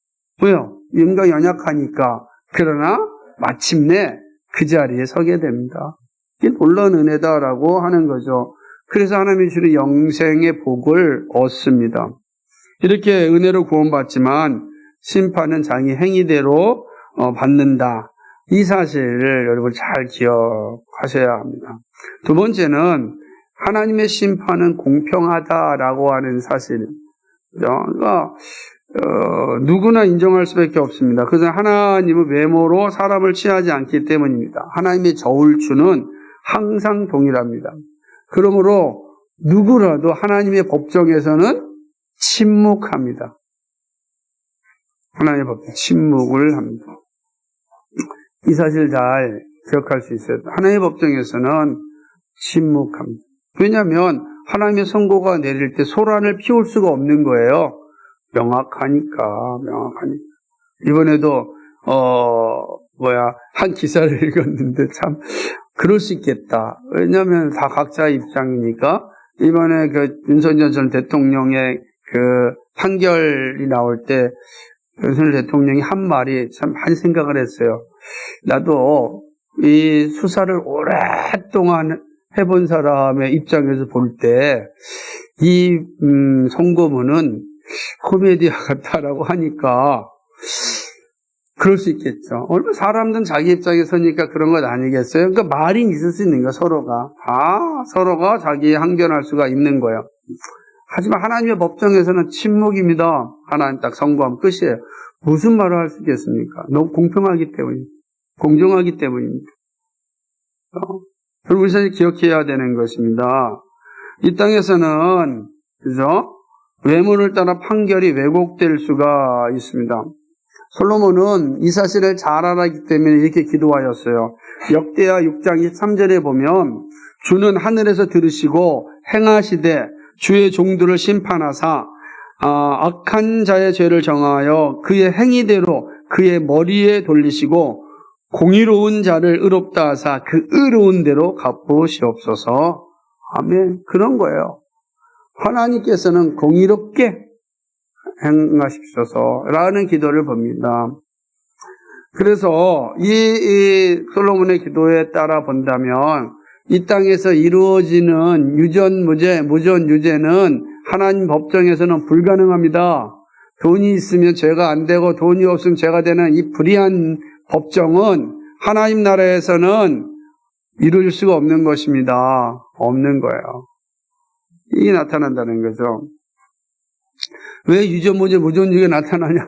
Speaker 1: 왜요? 인간 연약하니까. 그러나 마침내 그 자리에 서게 됩니다. 이게 놀라운 은혜다라고 하는 거죠. 그래서 하나님이 주는 영생의 복을 얻습니다. 이렇게 은혜로 구원받지만 심판은 자기 행위대로 받는다. 이 사실을 여러분 잘 기억하셔야 합니다. 두 번째는 하나님의 심판은 공평하다라고 하는 사실입니다. 그러니까 누구나 인정할 수밖에 없습니다. 그래서 하나님은 외모로 사람을 취하지 않기 때문입니다. 하나님의 저울추는 항상 동일합니다. 그러므로 누구라도 하나님의 법정에서는 침묵합니다. 하나님의 법정 침묵을 합니다. 이 사실 잘 기억할 수 있어요. 하나님의 법정에서는 침묵합니다. 왜냐하면 하나님의 선고가 내릴 때 소란을 피울 수가 없는 거예요. 명확하니까. 이번에도 한 기사를 읽었는데 참 그럴 수 있겠다. 왜냐하면 다 각자의 입장이니까. 이번에 윤석열 전 대통령의 판결이 나올 때 윤석열 대통령이 한 말이 참 한 생각을 했어요. 나도 이 수사를 오랫동안 해본 사람의 입장에서 볼 때 이 선고문은 코미디아 같다라고 하니까 그럴 수 있겠죠. 얼마나 사람들은 자기 입장에 서니까 그런 것 아니겠어요? 그러니까 말이 있을 수 있는 거야, 서로가 자기에 항변할 수가 있는 거예요. 하지만 하나님의 법정에서는 침묵입니다. 하나님 딱 선고하면 끝이에요. 무슨 말을 할 수 있겠습니까? 너무 공평하기 때문입니다. 공정하기 때문입니다. 그럼 우리가 기억해야 되는 것입니다. 이 땅에서는, 그죠? 외모를 따라 판결이 왜곡될 수가 있습니다. 솔로몬은 이 사실을 잘 알았기 때문에 이렇게 기도하였어요. 역대하 6장 23절에 보면 주는 하늘에서 들으시고 행하시되 주의 종들을 심판하사 악한 자의 죄를 정하여 그의 행위대로 그의 머리에 돌리시고 공의로운 자를 의롭다 하사 그 의로운 대로 갚으시옵소서. 아멘. 그런 거예요. 하나님께서는 공의롭게 행하십소서 라는 기도를 봅니다. 그래서 이 솔로몬의 기도에 따라 본다면 이 땅에서 이루어지는 무전유죄는 하나님 법정에서는 불가능합니다. 돈이 있으면 죄가 안 되고 돈이 없으면 죄가 되는 이 불의한 법정은 하나님 나라에서는 이룰 수가 없는 것입니다. 없는 거예요. 이게 나타난다는 거죠. 왜 무전유죄가 나타나냐?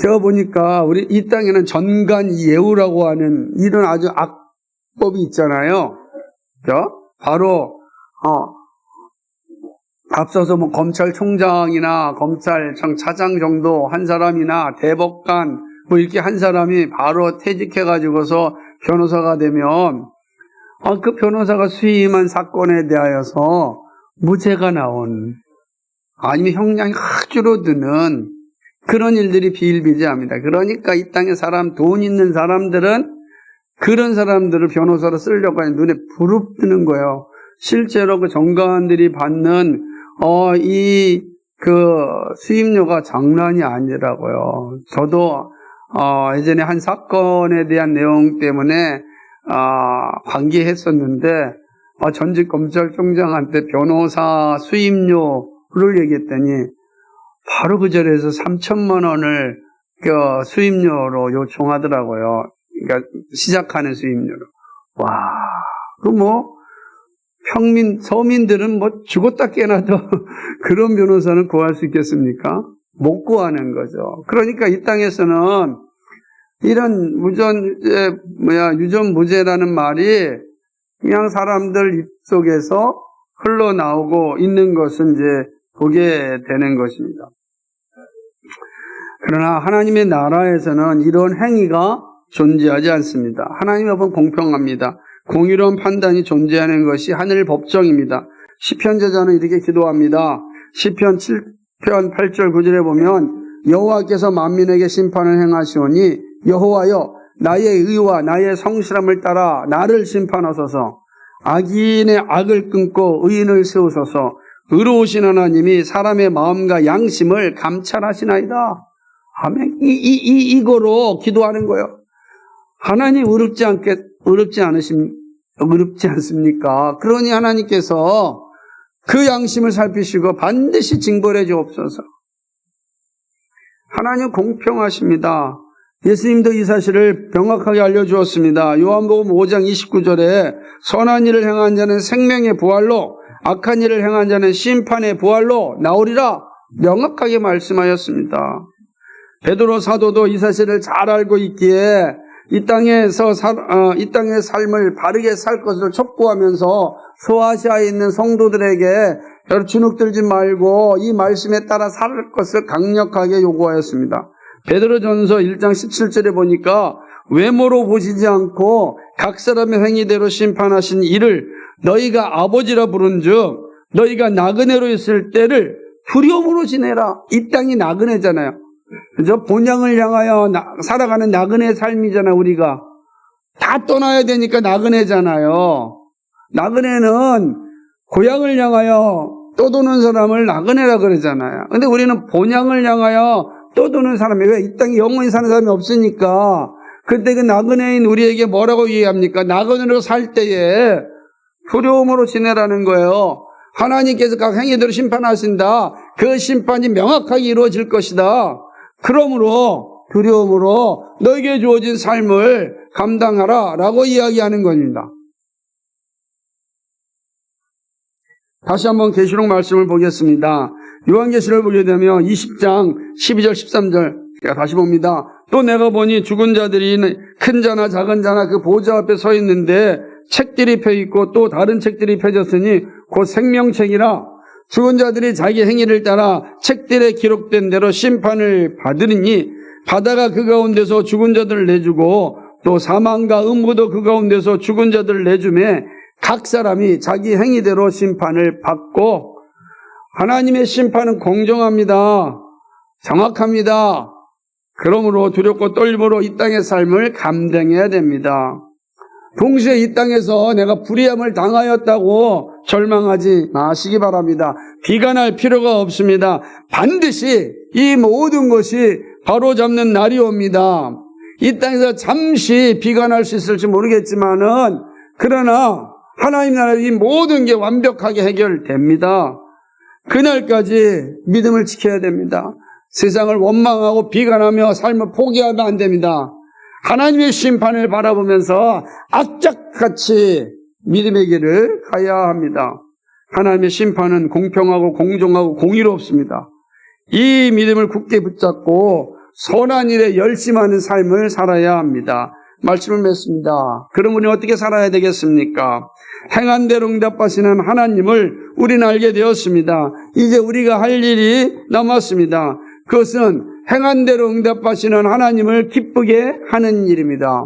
Speaker 1: 제가 보니까 우리 이 땅에는 전간예우라고 하는 이런 아주 악법이 있잖아요. 그죠? 바로 앞서서 뭐 검찰총장이나 검찰청 차장 정도 한 사람이나 대법관 뭐 이렇게 한 사람이 바로 퇴직해가지고서 변호사가 되면 그 변호사가 수임한 사건에 대하여서 무죄가 나온 아니면 형량이 확 줄어드는 그런 일들이 비일비재합니다. 그러니까 이 땅에 돈 있는 사람들은 그런 사람들을 변호사로 쓰려고 하는 눈에 부릅뜨는 거예요. 실제로 그 정가원들이 받는 수임료가 장난이 아니라고요. 저도 예전에 한 사건에 대한 내용 때문에 관계했었는데 전직 검찰총장한테 변호사 수임료를 얘기했더니 바로 그 자리에서 3천만 원을 수임료로 요청하더라고요. 그러니까 시작하는 수임료로. 와, 서민들은 죽었다 깨나도 그런 변호사는 구할 수 있겠습니까? 못 구하는 거죠. 그러니까 이 땅에서는 이런 유전무죄라는 말이 그냥 사람들 입속에서 흘러나오고 있는 것은 이제 보게 되는 것입니다. 그러나 하나님의 나라에서는 이런 행위가 존재하지 않습니다. 하나님의 법은 공평합니다. 공의로운 판단이 존재하는 것이 하늘 법정입니다. 시편 제자는 이렇게 기도합니다. 시편 7편 8절 9절에 보면 여호와께서 만민에게 심판을 행하시오니 여호와여 나의 의와 나의 성실함을 따라 나를 심판하소서. 악인의 악을 끊고 의인을 세우소서. 의로우신 하나님이 사람의 마음과 양심을 감찰하시나이다. 아멘. 이거로 기도하는 거예요. 하나님 의롭지 않습니까? 그러니 하나님께서 그 양심을 살피시고 반드시 징벌해 주옵소서. 하나님 공평하십니다. 예수님도 이 사실을 명확하게 알려주었습니다. 요한복음 5장 29절에 선한 일을 행한 자는 생명의 부활로 악한 일을 행한 자는 심판의 부활로 나오리라 명확하게 말씀하였습니다. 베드로 사도도 이 사실을 잘 알고 있기에 이 땅의 삶을 바르게 살 것을 촉구하면서 소아시아에 있는 성도들에게 주눅들지 말고 이 말씀에 따라 살 것을 강력하게 요구하였습니다. 베드로전서 1장 17절에 보니까 외모로 보시지 않고 각 사람의 행위대로 심판하신 이를 너희가 아버지라 부른즉 너희가 나그네로 있을 때를 두려움으로 지내라. 이 땅이 나그네잖아요. 그죠? 본향을 향하여 살아가는 나그네 삶이잖아요. 우리가 다 떠나야 되니까 나그네잖아요. 나그네는 고향을 향하여 떠도는 사람을 나그네라 그러잖아요. 근데 우리는 본향을 향하여 떠도는 사람이 왜? 이 땅에 영원히 사는 사람이 없으니까. 그때 그 나그네인 우리에게 뭐라고 얘기합니까? 나그네로 살 때에 두려움으로 지내라는 거예요. 하나님께서 각 행위대로 심판하신다. 그 심판이 명확하게 이루어질 것이다. 그러므로 두려움으로 너에게 주어진 삶을 감당하라 라고 이야기하는 겁니다. 다시 한번 계시록 말씀을 보겠습니다. 요한계시를 보게 되면 20장 12절 13절 제가 다시 봅니다. 또 내가 보니 죽은 자들이 큰 자나 작은 자나 그 보좌 앞에 서 있는데 책들이 펴있고 또 다른 책들이 펴졌으니 곧 생명책이라 죽은 자들이 자기 행위를 따라 책들에 기록된 대로 심판을 받으리니 바다가 그 가운데서 죽은 자들을 내주고 또 사망과 음부도 그 가운데서 죽은 자들을 내주매 각 사람이 자기 행위대로 심판을 받고 하나님의 심판은 공정합니다. 정확합니다. 그러므로 두렵고 떨림으로 이 땅의 삶을 감당해야 됩니다. 동시에 이 땅에서 내가 불의함을 당하였다고 절망하지 마시기 바랍니다. 비관할 필요가 없습니다. 반드시 이 모든 것이 바로잡는 날이 옵니다. 이 땅에서 잠시 비관할 수 있을지 모르겠지만은 그러나 하나님 나라의 이 모든 게 완벽하게 해결됩니다. 그날까지 믿음을 지켜야 됩니다. 세상을 원망하고 비관하며 삶을 포기하면 안 됩니다. 하나님의 심판을 바라보면서 악착같이 믿음의 길을 가야 합니다. 하나님의 심판은 공평하고 공정하고 공의롭습니다. 이 믿음을 굳게 붙잡고 선한 일에 열심하는 삶을 살아야 합니다. 말씀을 맺습니다. 그럼 우리는 어떻게 살아야 되겠습니까? 행한 대로 응답하시는 하나님을 우리는 알게 되었습니다. 이제 우리가 할 일이 남았습니다. 그것은 행한 대로 응답하시는 하나님을 기쁘게 하는 일입니다.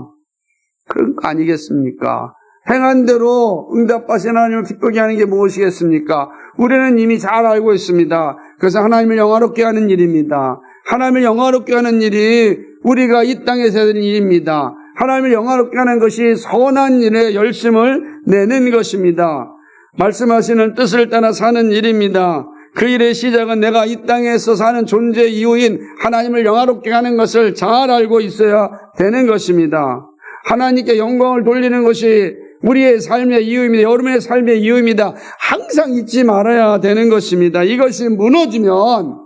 Speaker 1: 그런 거 아니겠습니까? 행한 대로 응답하시는 하나님을 기쁘게 하는 게 무엇이겠습니까? 우리는 이미 잘 알고 있습니다. 그래서 하나님을 영화롭게 하는 일입니다. 하나님을 영화롭게 하는 일이 우리가 이 땅에서 하는 일입니다. 하나님을 영화롭게 하는 것이 선한 일에 열심을 내는 것입니다. 말씀하시는 뜻을 따라 사는 일입니다. 그 일의 시작은 내가 이 땅에서 사는 존재 이유인 하나님을 영화롭게 하는 것을 잘 알고 있어야 되는 것입니다. 하나님께 영광을 돌리는 것이 우리의 삶의 이유입니다. 여러분의 삶의 이유입니다. 항상 잊지 말아야 되는 것입니다. 이것이 무너지면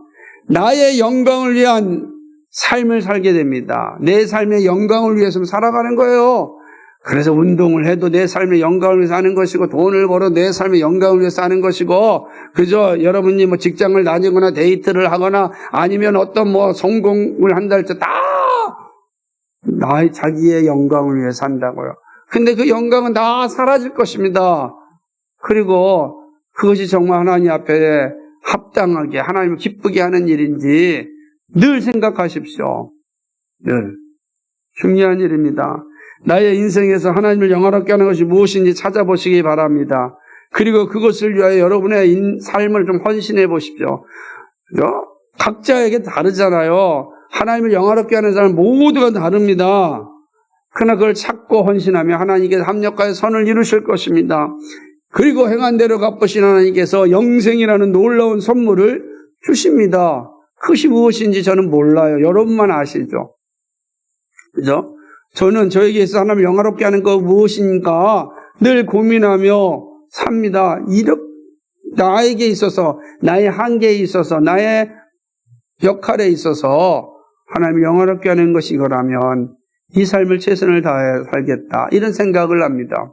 Speaker 1: 나의 영광을 위한 삶을 살게 됩니다. 내 삶의 영광을 위해서 살아가는 거예요. 그래서 운동을 해도 내 삶의 영광을 위해서 하는 것이고, 돈을 벌어도 내 삶의 영광을 위해서 하는 것이고, 그저 여러분이 뭐 직장을 다니거나 데이트를 하거나 아니면 어떤 뭐 성공을 한다 할지 다 나의 자기의 영광을 위해서 한다고요. 근데 그 영광은 다 사라질 것입니다. 그리고 그것이 정말 하나님 앞에 합당하게 하나님을 기쁘게 하는 일인지 늘 생각하십시오. 늘. 중요한 일입니다. 나의 인생에서 하나님을 영화롭게 하는 것이 무엇인지 찾아보시기 바랍니다. 그리고 그것을 위하여 여러분의 삶을 좀 헌신해 보십시오. 그죠? 각자에게 다르잖아요. 하나님을 영화롭게 하는 사람 모두가 다릅니다. 그러나 그걸 찾고 헌신하며 하나님께서 합력하여 선을 이루실 것입니다. 그리고 행한 대로 갚으신 하나님께서 영생이라는 놀라운 선물을 주십니다. 그것이 무엇인지 저는 몰라요. 여러분만 아시죠? 그죠? 저는 저에게 있어서 하나님을 영화롭게 하는 거 무엇인가 늘 고민하며 삽니다. 나에게 있어서, 나의 한계에 있어서, 나의 역할에 있어서 하나님을 영화롭게 하는 것이 이거라면 이 삶을 최선을 다해 살겠다. 이런 생각을 합니다.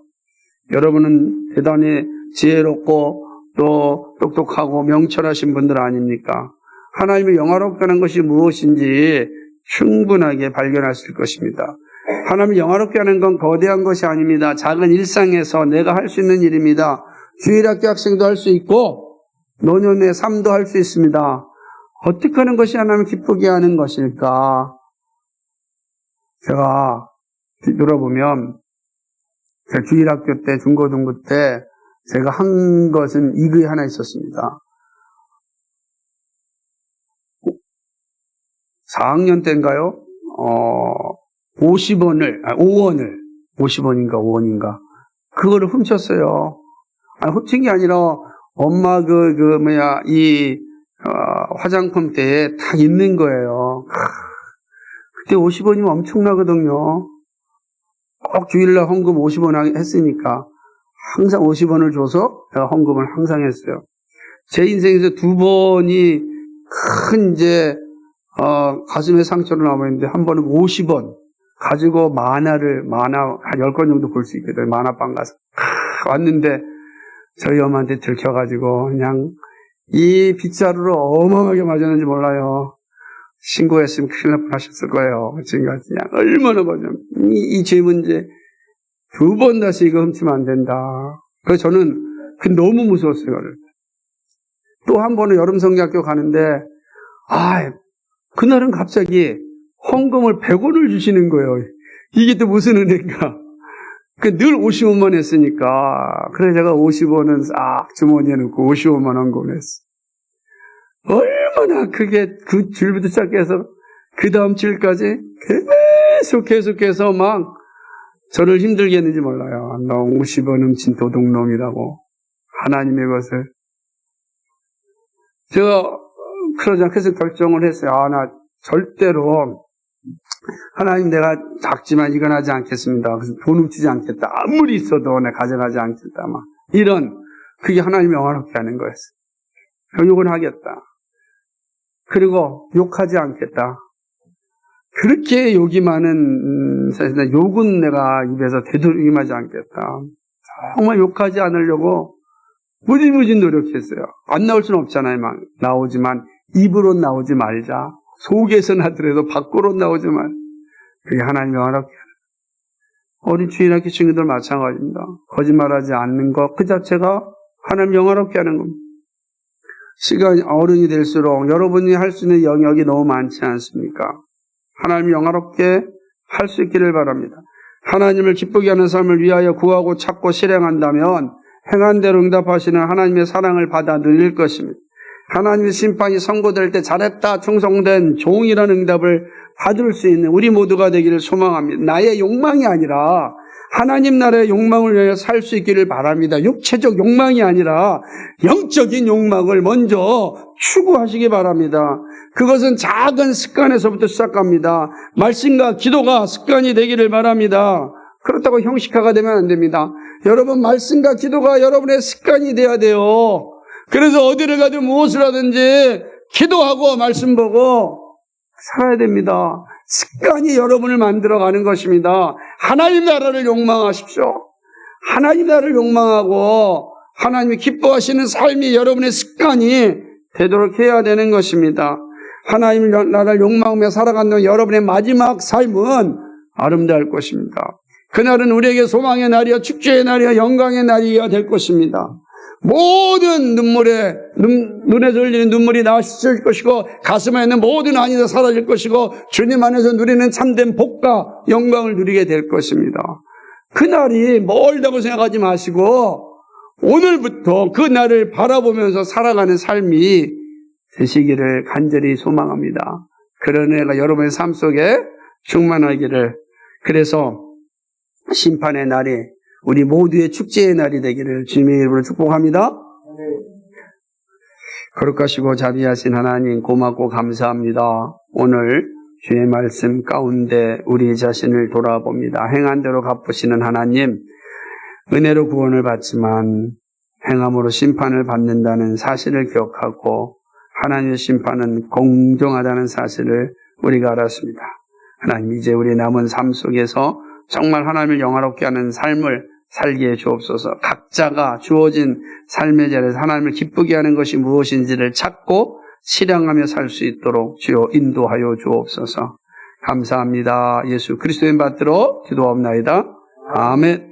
Speaker 1: 여러분은 대단히 지혜롭고 또 똑똑하고 명철하신 분들 아닙니까? 하나님을 영화롭게 하는 것이 무엇인지 충분하게 발견하실 것입니다. 하나님을 영화롭게 하는 건 거대한 것이 아닙니다. 작은 일상에서 내가 할 수 있는 일입니다. 주일학교 학생도 할 수 있고 노년의 삶도 할 수 있습니다. 어떻게 하는 것이 하나님을 기쁘게 하는 것일까? 제가 뒤돌아보면 제가 주일학교 때, 중고등부 때 제가 한 것은 이게 하나 있었습니다. 4학년 때인가요? 5원인가 5원인가 그거를 훔쳤어요. 아니, 훔친 게 아니라 엄마 화장품 때에 다 있는 거예요. 그때 50원이면 엄청나거든요. 꼭 주일날 헌금 50원 했으니까 항상 50원을 줘서 제가 헌금을 항상 했어요. 제 인생에서 2번이 큰 가슴에 상처를 남았는데 한 번은 50원 가지고 만화 한 10권 정도 볼 수 있거든요. 만화방 가서 왔는데 저희 엄마한테 들켜가지고 그냥 이 빗자루로 어마어마하게 맞았는지 몰라요. 신고했으면 큰일 날 뻔하셨을 거예요. 지금까지 그냥 얼마나 맞으면 이 죄 문제 2번 다시 이거 훔치면 안 된다. 그래서 저는 너무 무서웠어요. 또 한 번은 여름 성경학교 가는데 그날은 갑자기 헌금을 100원을 주시는 거예요. 이게 또 무슨 은혜인가. 늘 50원만 했으니까. 그래서 제가 50원은 싹 주머니에 넣고 50원만 헌금을 했어요. 얼마나 그게 그 줄부터 시작해서 그 다음 줄까지 계속해서 막 저를 힘들게 했는지 몰라요. 너 50원 훔친 도둑놈이라고. 하나님의 것을. 제가 그러자 그래서 결정을 했어요. 나 절대로 하나님 내가 작지만 이건 하지 않겠습니다. 그래서 돈 훔치지 않겠다. 아무리 있어도 내가 가져가지 않겠다. 막 그게 하나님 영화롭게 하는 거였어요. 욕은 하겠다. 그리고 욕하지 않겠다. 그렇게 욕이 많은 사실은 욕은 내가 입에서 되도록이하지 않겠다. 정말 욕하지 않으려고 무지무지 노력했어요. 안 나올 수는 없잖아요. 막 나오지만 입으로 나오지 말자. 속에서 나더라도 밖으로 나오지만 그게 하나님 영화롭게 하는. 어린 주일학교 친구들 마찬가지입니다. 거짓말하지 않는 것 그 자체가 하나님 영화롭게 하는 겁니다. 시간이 어른이 될수록 여러분이 할 수 있는 영역이 너무 많지 않습니까? 하나님 영화롭게 할 수 있기를 바랍니다. 하나님을 기쁘게 하는 삶을 위하여 구하고 찾고 실행한다면 행한 대로 응답하시는 하나님의 사랑을 받아 누릴 것입니다. 하나님의 심판이 선고될 때 잘했다, 충성된 종이라는 응답을 받을 수 있는 우리 모두가 되기를 소망합니다. 나의 욕망이 아니라 하나님 나라의 욕망을 위하여 살 수 있기를 바랍니다. 육체적 욕망이 아니라 영적인 욕망을 먼저 추구하시기 바랍니다. 그것은 작은 습관에서부터 시작합니다. 말씀과 기도가 습관이 되기를 바랍니다. 그렇다고 형식화가 되면 안 됩니다. 여러분, 말씀과 기도가 여러분의 습관이 돼야 돼요. 그래서 어디를 가든 무엇을 하든지 기도하고 말씀 보고 살아야 됩니다. 습관이 여러분을 만들어가는 것입니다. 하나님 나라를 욕망하십시오. 하나님 나라를 욕망하고 하나님이 기뻐하시는 삶이 여러분의 습관이 되도록 해야 되는 것입니다. 하나님 나라를 욕망하며 살아가는 여러분의 마지막 삶은 아름다울 것입니다. 그날은 우리에게 소망의 날이요, 축제의 날이요, 영광의 날이야 될 것입니다. 모든 눈에서 흘리는 눈물이 나실 것이고 가슴에 있는 모든 한이 다 사라질 것이고 주님 안에서 누리는 참된 복과 영광을 누리게 될 것입니다. 그날이 멀다고 생각하지 마시고 오늘부터 그 날을 바라보면서 살아가는 삶이 되시기를 간절히 소망합니다. 그런 애가 여러분의 삶 속에 충만하기를, 그래서 심판의 날이 우리 모두의 축제의 날이 되기를 주님의 이름으로 축복합니다. 거룩하시고 자비하신 하나님, 고맙고 감사합니다. 오늘 주의 말씀 가운데 우리 자신을 돌아봅니다. 행한 대로 갚으시는 하나님, 은혜로 구원을 받지만 행함으로 심판을 받는다는 사실을 기억하고 하나님의 심판은 공정하다는 사실을 우리가 알았습니다. 하나님, 이제 우리 남은 삶 속에서 정말 하나님을 영화롭게 하는 삶을 살게 해 주옵소서. 각자가 주어진 삶의 자리에서 하나님을 기쁘게 하는 것이 무엇인지를 찾고 실행하며 살 수 있도록 주여 인도하여 주옵소서. 감사합니다. 예수 그리스도의 받들어 기도하옵나이다. 아멘.